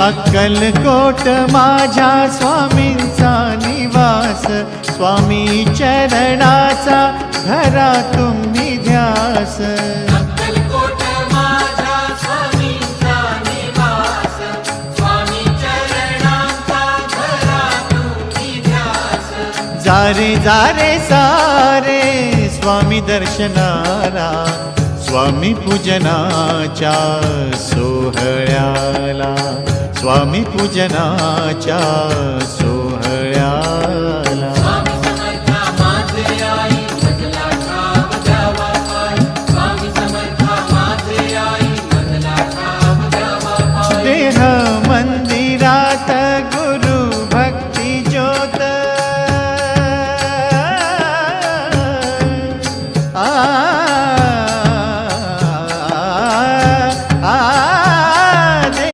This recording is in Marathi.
अक्कलकोट माझ्या स्वामींचा निवास, स्वामी चरणाचा धरा तुम्ही ध्यास। अक्कलकोट माझ्या स्वामींचा निवास, स्वामी चरणांचा धरा तुम्ही ध्यास। जारे जारे सारे स्वामी दर्शनाला, स्वामी पूजनाच्या सोहळ्याला, स्वामी पूजनाच्या सोहळ्याला। स्वामी समर्था माझे आई मजला ठाव द्यावा पाय, स्वामी समर्था माझे आई मजला ठाव द्यावा पाय। देह